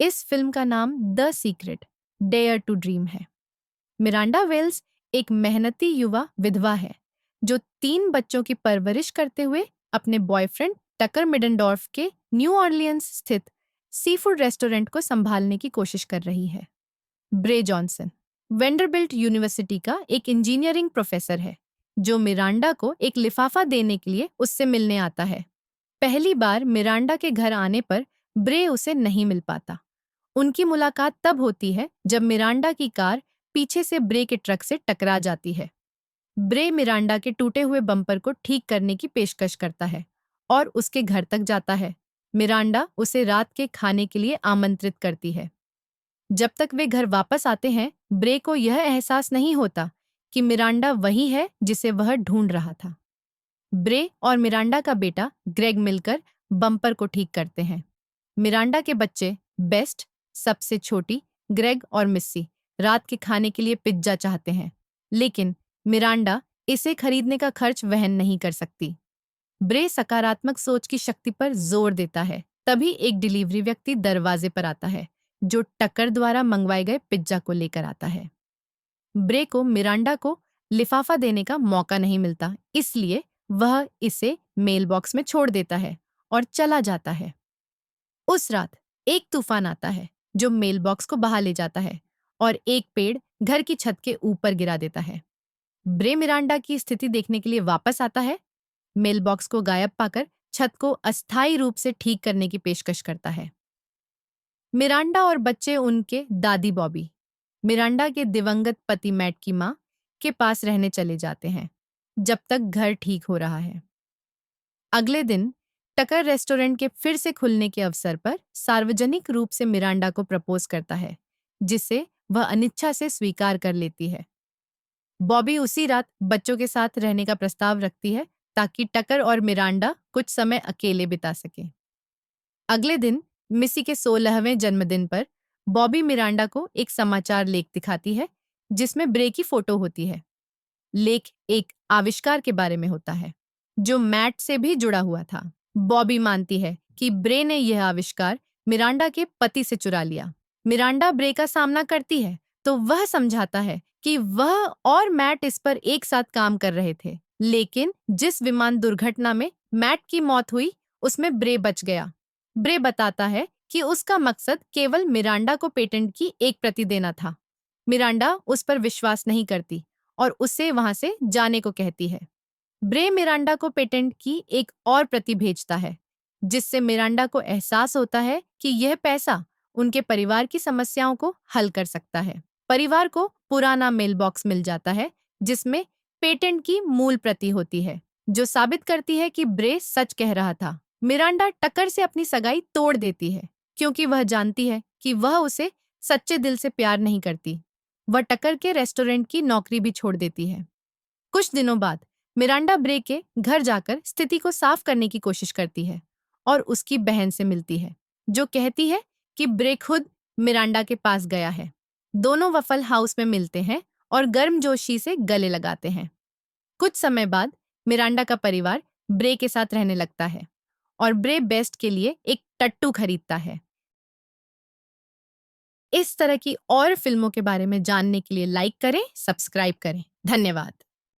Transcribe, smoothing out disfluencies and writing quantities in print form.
इस फिल्म का नाम the secret dare to dream है। मिरांडा वेल्स एक मेहनती युवा विधवा है जो 3 बच्चों की परवरिश करते हुए अपने बॉयफ्रेंड टकर मिडनडॉर्फ के न्यू ऑरलियंस स्थित सीफूड रेस्टोरेंट को संभालने की कोशिश कर रही है। ब्रे जॉनसन वेंडरबिल्ट यूनिवर्सिटी का एक इंजीनियरिंग प्रोफेसर है जो मिरांडा को एक लिफाफा देने के लिए उससे मिलने आता है। पहली बार मिरांडा के घर आने पर ब्रे उसे नहीं मिल पाता। उनकी मुलाकात तब होती है जब मिरांडा की कार पीछे से ब्रे के ट्रक से टकरा जाती है। ब्रे मिरांडा के टूटे हुए बम्पर को ठीक करने की पेशकश करता है और उसके घर तक जाता है। मिरांडा उसे रात के खाने के लिए आमंत्रित करती है। जब तक वे घर वापस आते हैं, ब्रे को यह एहसास नहीं होता कि मिरांडा वही है जिसे वह ढूंढ रहा था। ब्रे और मिरांडा का बेटा ग्रेग मिलकर बम्पर को ठीक करते हैं। मिरांडा के बच्चे बेस्ट, सबसे छोटी, ग्रेग और मिस्सी रात के खाने के लिए पिज्जा चाहते हैं, लेकिन मिरांडा इसे खरीदने का खर्च वहन नहीं कर सकती। ब्रे सकारात्मक सोच की शक्ति पर जोर देता है। तभी एक डिलीवरी व्यक्ति दरवाजे पर आता है जो टक्कर द्वारा मंगवाए गए पिज्जा को लेकर आता है। ब्रे को मिरांडा को लिफाफा देने का मौका नहीं मिलता, इसलिए वह इसे मेल बॉक्स में छोड़ देता है और चला जाता है। उस रात एक तूफान आता है जो मेल बॉक्स को बहा ले जाता है और एक पेड़ घर की छत के ऊपर गिरा देता है। ब्रे मिरांडा की स्थिति देखने के लिए वापस आता है। मेल बॉक्स को गायब पाकर छत को अस्थायी रूप से ठीक करने की पेशकश करता है। मिरांडा और बच्चे उनके दादी बॉबी, मिरांडा के दिवंगत पति मैट की मां, के पास रहने चले जाते हैं जब तक घर ठीक हो रहा है। अगले दिन टकर रेस्टोरेंट के फिर से खुलने के अवसर पर सार्वजनिक रूप से मिरांडा को प्रपोज करता है, जिसे वह अनिच्छा से स्वीकार कर लेती है। बॉबी उसी रात बच्चों के साथ रहने का प्रस्ताव रखती है ताकि टकर और मिरांडा कुछ समय अकेले बिता सकें। अगले दिन मिसी के 16वें जन्मदिन पर बॉबी मिरांडा को एक समाचार लेख दिखाती है जिसमें ब्रे की फोटो होती है। लेख एक आविष्कार के बारे में होता है जो मैट से भी जुड़ा हुआ था। बॉबी मानती है कि ब्रे ने यह आविष्कार मिरांडा के पति से चुरा लिया। मिरांडा ब्रे का सामना करती है तो वह समझाता है कि वह और मैट इस पर एक साथ काम कर रहे थे, लेकिन जिस विमान दुर्घटना में मैट की मौत हुई उसमें ब्रे बच गया। ब्रे बताता है कि उसका मकसद केवल मिरांडा को पेटेंट की एक प्रति देना था। मिरांडा उस पर विश्वास नहीं करती और उसे वहां से जाने को कहती है। ब्रे मिरांडा को पेटेंट की एक और प्रति भेजता है, जिससे मिरांडा को एहसास होता है कि यह पैसा उनके परिवार की समस्याओं को हल कर सकता है। परिवार को पुराना मेल बॉक्स मिल जाता है जिसमें पेटेंट की मूल प्रति होती है, जो साबित करती है कि ब्रे सच कह रहा था। मिरांडा टकर से अपनी सगाई तोड़ देती है क्योंकि वह जानती है कि वह उसे सच्चे दिल से प्यार नहीं करती। वह टकर के रेस्टोरेंट की नौकरी भी छोड़ देती है। कुछ दिनों बाद मिरांडा ब्रे के घर जाकर स्थिति को साफ करने की कोशिश करती है और उसकी बहन से मिलती है, जो कहती है कि ब्रे खुद मिरांडा के पास गया है। दोनों वफल हाउस में मिलते हैं और गर्मजोशी से गले लगाते हैं। कुछ समय बाद मिरांडा का परिवार ब्रे के साथ रहने लगता है और ब्रे बेस्ट के लिए एक टट्टू खरीदता है। इस तरह की और फिल्मों के बारे में जानने के लिए लाइक करें, सब्सक्राइब करें। धन्यवाद।